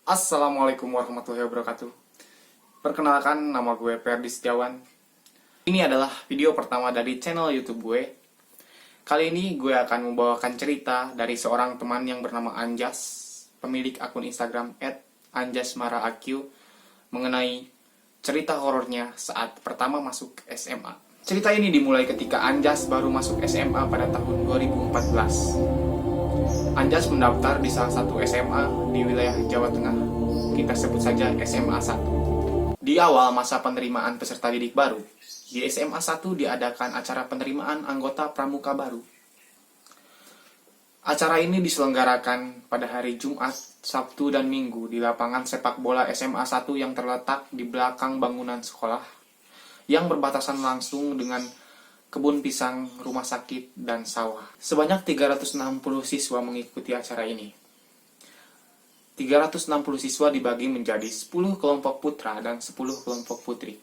Assalamualaikum warahmatullahi wabarakatuh. Perkenalkan, nama gue Ferdi Setiawan. Ini adalah video pertama dari channel YouTube gue. Kali ini gue akan membawakan cerita dari seorang teman yang bernama Anjas, pemilik akun Instagram @anjasmaraaq, mengenai cerita horornya saat pertama masuk SMA. Cerita ini dimulai ketika Anjas baru masuk SMA pada tahun 2014. Anjas mendaftar di salah satu SMA di wilayah Jawa Tengah. Kita sebut saja SMA 1. Di awal masa penerimaan peserta didik baru, di SMA 1 diadakan acara penerimaan anggota pramuka baru. Acara ini diselenggarakan pada hari Jumat, Sabtu, dan Minggu di lapangan sepak bola SMA 1 yang terletak di belakang bangunan sekolah, yang berbatasan langsung dengan kebun pisang, rumah sakit, dan sawah. Sebanyak 360 siswa mengikuti acara ini. 360 siswa dibagi menjadi 10 kelompok putra dan 10 kelompok putri.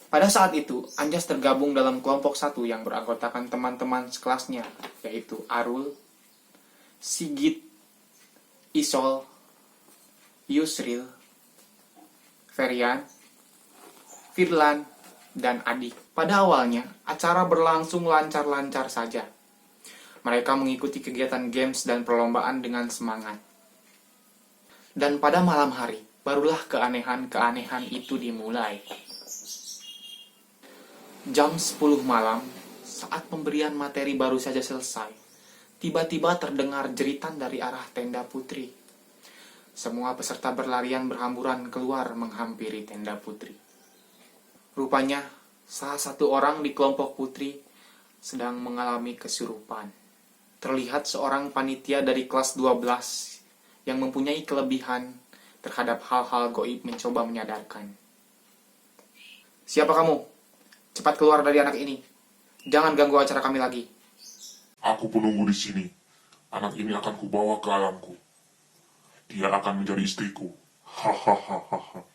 Pada saat itu, Anjas tergabung dalam kelompok 1 yang beranggotakan teman-teman sekelasnya, yaitu Arul, Sigit, Isol, Yusril, Ferian, Firlan, dan Adik. Pada awalnya, acara berlangsung lancar-lancar saja. Mereka mengikuti kegiatan games dan perlombaan dengan semangat. Dan pada malam hari, barulah keanehan-keanehan itu dimulai. Jam 10 malam, saat pemberian materi baru saja selesai, tiba-tiba terdengar jeritan dari arah tenda putri. Semua peserta berlarian berhamburan keluar menghampiri tenda putri. Rupanya, salah satu orang di kelompok putri sedang mengalami kesurupan. Terlihat seorang panitia dari kelas 12 yang mempunyai kelebihan terhadap hal-hal goib mencoba menyadarkan. "Siapa kamu? Cepat keluar dari anak ini. Jangan ganggu acara kami lagi." Aku penunggu di sini. Anak ini akan kubawa ke alamku. Dia akan menjadi istriku. Hahaha.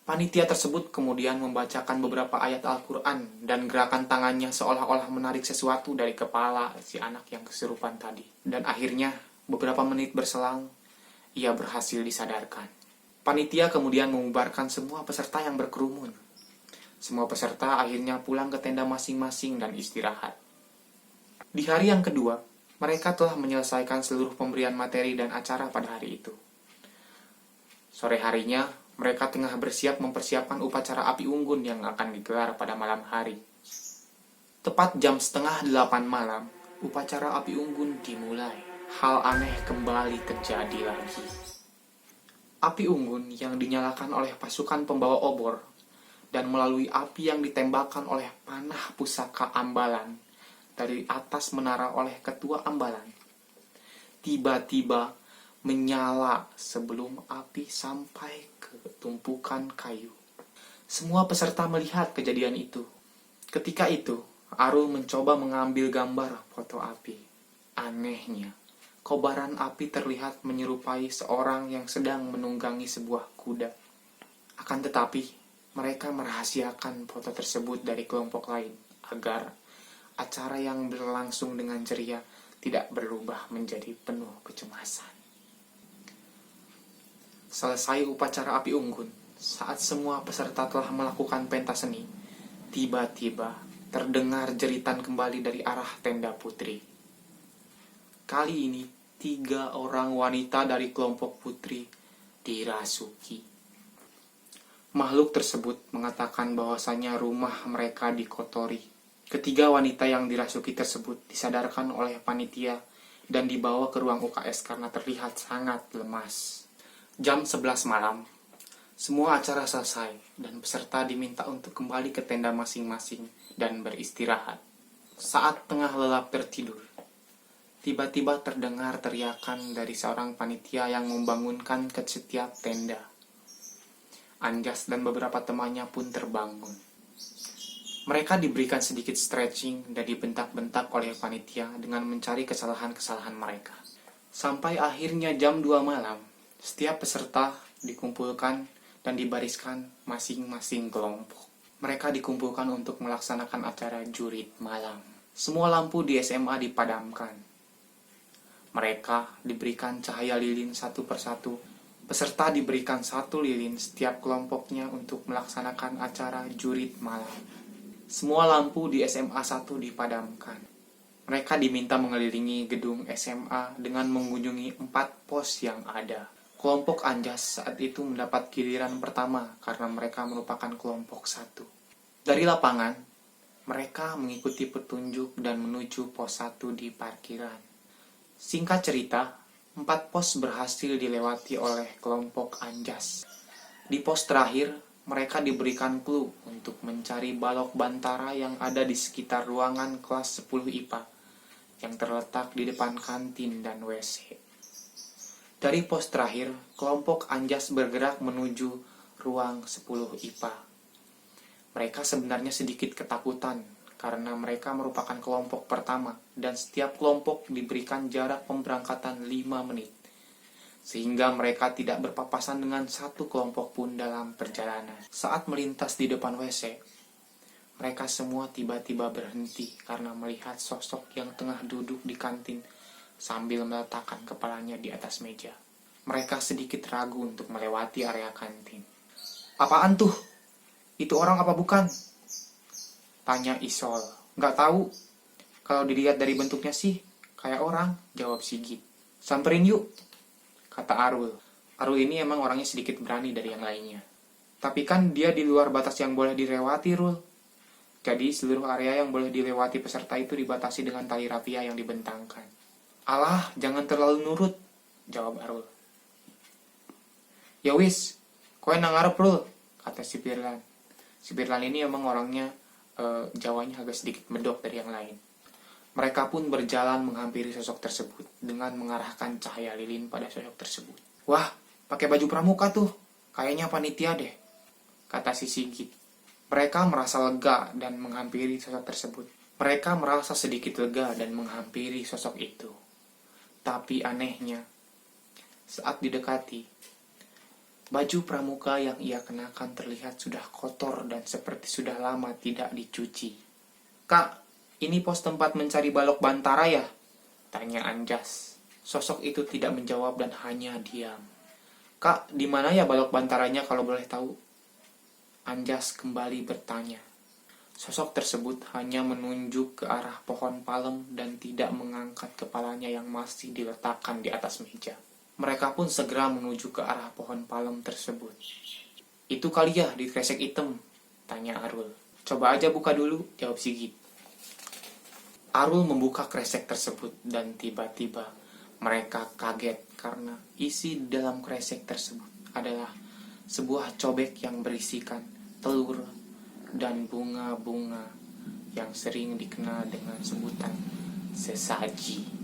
Panitia tersebut kemudian membacakan beberapa ayat Al-Quran dan gerakan tangannya seolah-olah menarik sesuatu dari kepala si anak yang kesurupan tadi. Dan akhirnya, beberapa menit berselang, ia berhasil disadarkan. Panitia kemudian membubarkan semua peserta yang berkerumun. Semua peserta akhirnya pulang ke tenda masing-masing dan istirahat. Di hari yang kedua, mereka telah menyelesaikan seluruh pemberian materi dan acara pada hari itu. Sore harinya, mereka tengah bersiap mempersiapkan upacara api unggun yang akan digelar pada malam hari. Tepat jam 7:30 malam, upacara api unggun dimulai. Hal aneh kembali terjadi lagi. Api unggun yang dinyalakan oleh pasukan pembawa obor dan melalui api yang ditembakkan oleh panah pusaka Ambalan dari atas menara oleh ketua Ambalan, tiba-tiba menyala sebelum api sampai ke tumpukan kayu. Semua peserta melihat kejadian itu. Ketika itu, Arul mencoba mengambil gambar foto api. Anehnya, kobaran api terlihat menyerupai seorang yang sedang menunggangi sebuah kuda. Akan tetapi, mereka merahasiakan foto tersebut dari kelompok lain agar acara yang berlangsung dengan ceria tidak berubah menjadi penuh kecemasan. Selesai upacara api unggun, saat semua peserta telah melakukan pentas seni, tiba-tiba terdengar jeritan kembali dari arah tenda putri. Kali ini, 3 orang wanita dari kelompok putri dirasuki. Makhluk tersebut mengatakan bahwasanya rumah mereka dikotori. Ketiga wanita yang dirasuki tersebut disadarkan oleh panitia dan dibawa ke ruang UKS karena terlihat sangat lemas. Jam 11 malam, semua acara selesai dan peserta diminta untuk kembali ke tenda masing-masing dan beristirahat. Saat tengah lelap tertidur, tiba-tiba terdengar teriakan dari seorang panitia yang membangunkan ke setiap tenda. Anjas dan beberapa temannya pun terbangun. Mereka diberikan sedikit stretching dan dibentak-bentak oleh panitia dengan mencari kesalahan-kesalahan mereka. Sampai akhirnya jam 2 malam, setiap peserta dikumpulkan dan dibariskan masing-masing kelompok. Mereka dikumpulkan untuk melaksanakan acara jurit malam. Semua lampu di SMA dipadamkan. Mereka diberikan cahaya lilin satu persatu Peserta diberikan 1 lilin setiap kelompoknya untuk melaksanakan acara jurit malam. Semua lampu di SMA 1 dipadamkan. Mereka diminta mengelilingi gedung SMA dengan mengunjungi 4 pos yang ada. Kelompok Anjas saat itu mendapat giliran pertama karena mereka merupakan kelompok 1. Dari lapangan, mereka mengikuti petunjuk dan menuju pos 1 di parkiran. Singkat cerita, 4 pos berhasil dilewati oleh kelompok Anjas. Di pos terakhir, mereka diberikan clue untuk mencari balok bantara yang ada di sekitar ruangan kelas 10 IPA yang terletak di depan kantin dan WC. Dari pos terakhir, kelompok Anjas bergerak menuju ruang 10 IPA. Mereka sebenarnya sedikit ketakutan karena mereka merupakan kelompok pertama dan setiap kelompok diberikan jarak pemberangkatan 5 menit. Sehingga mereka tidak berpapasan dengan satu kelompok pun dalam perjalanan. Saat melintas di depan WC, mereka semua tiba-tiba berhenti karena melihat sosok yang tengah duduk di kantin sambil meletakkan kepalanya di atas meja. Mereka sedikit ragu untuk melewati area kantin. "Apaan tuh? Itu orang apa bukan?" tanya Isol. "Nggak tahu. Kalau dilihat dari bentuknya sih, kayak orang," jawab Sigit. "Samperin yuk," kata Arul. Arul ini emang orangnya sedikit berani dari yang lainnya. Tapi kan dia di luar batas yang boleh dilewati, Rul. Jadi seluruh area yang boleh dilewati peserta itu dibatasi dengan tali rafia yang dibentangkan. "Alah, jangan terlalu nurut," jawab Arul. "Ya wis, kowe nang ngarep, Rul," kata si Firlan. Si Firlan ini emang orangnya Jawanya agak sedikit medok dari yang lain. Mereka pun berjalan menghampiri sosok tersebut dengan mengarahkan cahaya lilin pada sosok tersebut. "Wah, pakai baju pramuka tuh. Kayaknya panitia deh," kata si Sigit. Mereka merasa lega dan menghampiri sosok tersebut. Mereka merasa sedikit lega dan menghampiri sosok itu. Tapi anehnya, saat didekati, baju pramuka yang ia kenakan terlihat sudah kotor dan seperti sudah lama tidak dicuci. "Kak, ini pos tempat mencari balok bantara ya?" tanya Anjas. Sosok itu tidak menjawab dan hanya diam. "Kak, di mana ya balok bantaranya kalau boleh tahu?" Anjas kembali bertanya. Sosok tersebut hanya menunjuk ke arah pohon palem dan tidak mengangkat kepalanya yang masih diletakkan di atas meja. Mereka pun segera menuju ke arah pohon palem tersebut. "Itu kali ya di kresek hitam?" tanya Arul. "Coba aja buka dulu," jawab Sigit. Arul membuka kresek tersebut dan tiba-tiba mereka kaget karena isi dalam kresek tersebut adalah sebuah cobek yang berisikan telur dan bunga-bunga yang sering dikenal dengan sebutan sesaji.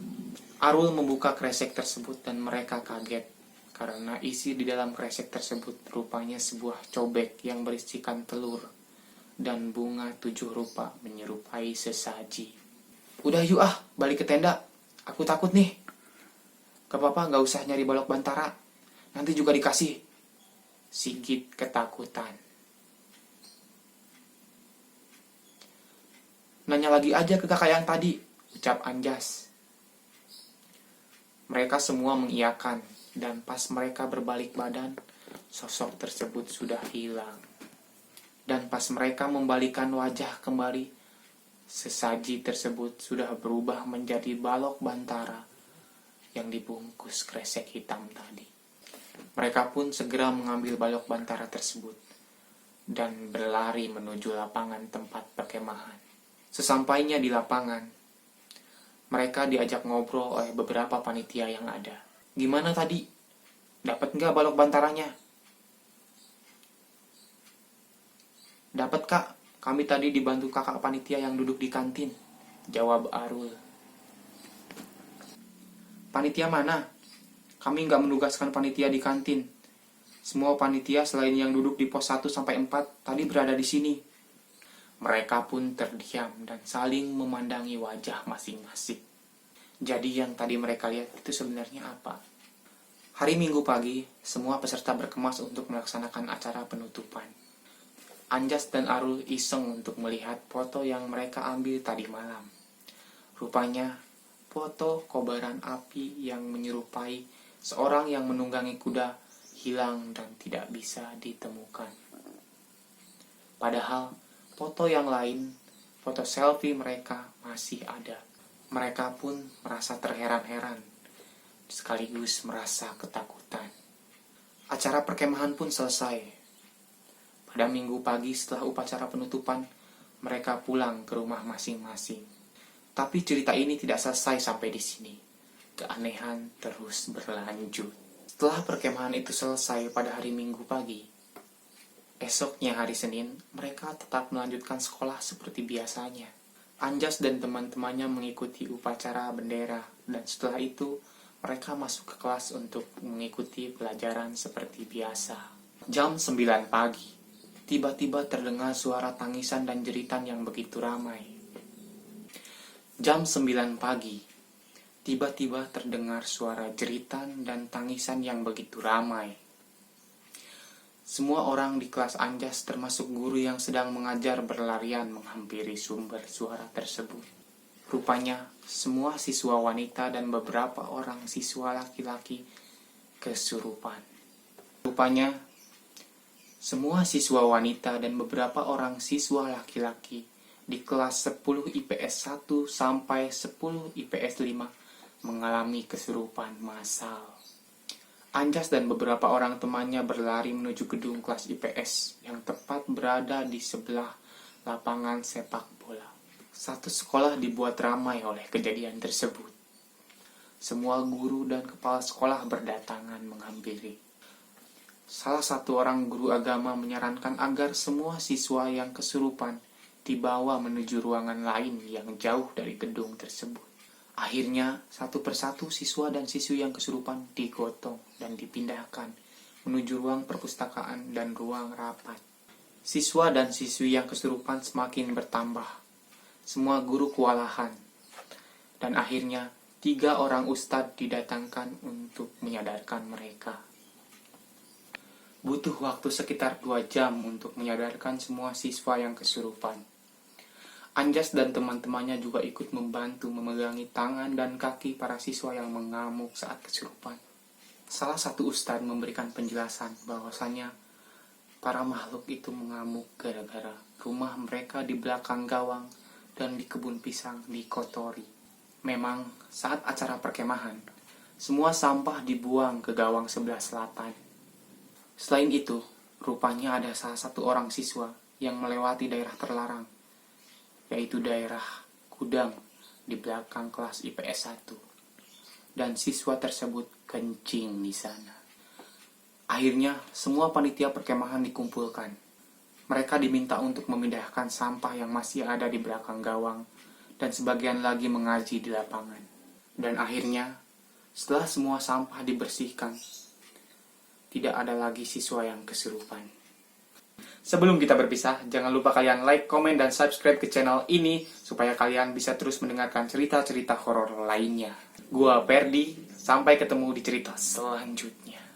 Arul membuka kresek tersebut dan mereka kaget karena isi di dalam kresek tersebut rupanya sebuah cobek yang berisikan telur dan bunga 7 rupa menyerupai sesaji. "Udah yuk balik ke tenda. Aku takut nih." "Gak apa-apa, gak usah nyari balok bantara. Nanti juga dikasih." Sigit ketakutan. "Nanya lagi aja ke kakak yang tadi," ucap Anjas. Mereka semua mengiyakan, dan pas mereka berbalik badan, sosok tersebut sudah hilang. Dan pas mereka membalikan wajah kembali, sesaji tersebut sudah berubah menjadi balok bantara yang dibungkus kresek hitam tadi. Mereka pun segera mengambil balok bantara tersebut dan berlari menuju lapangan tempat perkemahan. Sesampainya di lapangan, mereka diajak ngobrol oleh beberapa panitia yang ada. "Gimana tadi? Dapat nggak balok bantaranya?" "Dapat, Kak. Kami tadi dibantu kakak panitia yang duduk di kantin," jawab Arul. "Panitia mana? Kami nggak menugaskan panitia di kantin. Semua panitia selain yang duduk di pos 1 sampai 4 tadi berada di sini." Mereka pun terdiam dan saling memandangi wajah masing-masing. Jadi yang tadi mereka lihat itu sebenarnya apa? Hari Minggu pagi, semua peserta berkemas untuk melaksanakan acara penutupan. Anjas dan Arul iseng untuk melihat foto yang mereka ambil tadi malam. Rupanya, foto kobaran api yang menyerupai seorang yang menunggangi kuda hilang dan tidak bisa ditemukan. Padahal foto yang lain, foto selfie mereka masih ada. Mereka pun merasa terheran-heran, sekaligus merasa ketakutan. Acara perkemahan pun selesai. Pada minggu pagi setelah upacara penutupan, mereka pulang ke rumah masing-masing. Tapi cerita ini tidak selesai sampai di sini. Keanehan terus berlanjut. Setelah perkemahan itu selesai pada hari Minggu pagi, esoknya hari Senin, mereka tetap melanjutkan sekolah seperti biasanya. Anjas dan teman-temannya mengikuti upacara bendera, dan setelah itu mereka masuk ke kelas untuk mengikuti pelajaran seperti biasa. Jam 9 pagi, tiba-tiba terdengar suara tangisan dan jeritan yang begitu ramai. Jam 9 pagi, tiba-tiba terdengar suara jeritan dan tangisan yang begitu ramai. Semua orang di kelas Anjas termasuk guru yang sedang mengajar berlarian menghampiri sumber suara tersebut. Rupanya semua siswa wanita dan beberapa orang siswa laki-laki kesurupan. Rupanya semua siswa wanita dan beberapa orang siswa laki-laki di kelas 10 IPS 1 sampai 10 IPS 5 mengalami kesurupan massal. Anjas dan beberapa orang temannya berlari menuju gedung kelas IPS yang tepat berada di sebelah lapangan sepak bola. Satu sekolah dibuat ramai oleh kejadian tersebut. Semua guru dan kepala sekolah berdatangan menghampiri. Salah satu orang guru agama menyarankan agar semua siswa yang kesurupan dibawa menuju ruangan lain yang jauh dari gedung tersebut. Akhirnya, satu persatu siswa dan siswi yang kesurupan digotong dan dipindahkan menuju ruang perpustakaan dan ruang rapat. Siswa dan siswi yang kesurupan semakin bertambah. Semua guru kewalahan. Dan akhirnya, 3 orang ustadz didatangkan untuk menyadarkan mereka. Butuh waktu sekitar 2 jam untuk menyadarkan semua siswa yang kesurupan. Anjas dan teman-temannya juga ikut membantu memegangi tangan dan kaki para siswa yang mengamuk saat kesurupan. Salah satu ustadz memberikan penjelasan bahwasannya para makhluk itu mengamuk gara-gara rumah mereka di belakang gawang dan di kebun pisang dikotori. Memang saat acara perkemahan, semua sampah dibuang ke gawang sebelah selatan. Selain itu, rupanya ada salah satu orang siswa yang melewati daerah terlarang, yaitu daerah gudang di belakang kelas IPS 1. Dan siswa tersebut kencing di sana. Akhirnya, semua panitia perkemahan dikumpulkan. Mereka diminta untuk memindahkan sampah yang masih ada di belakang gawang, dan sebagian lagi mengaji di lapangan. Dan akhirnya, setelah semua sampah dibersihkan, tidak ada lagi siswa yang kesurupan. Sebelum kita berpisah, jangan lupa kalian like, komen, dan subscribe ke channel ini supaya kalian bisa terus mendengarkan cerita-cerita horor lainnya. Gua Perdi, sampai ketemu di cerita selanjutnya.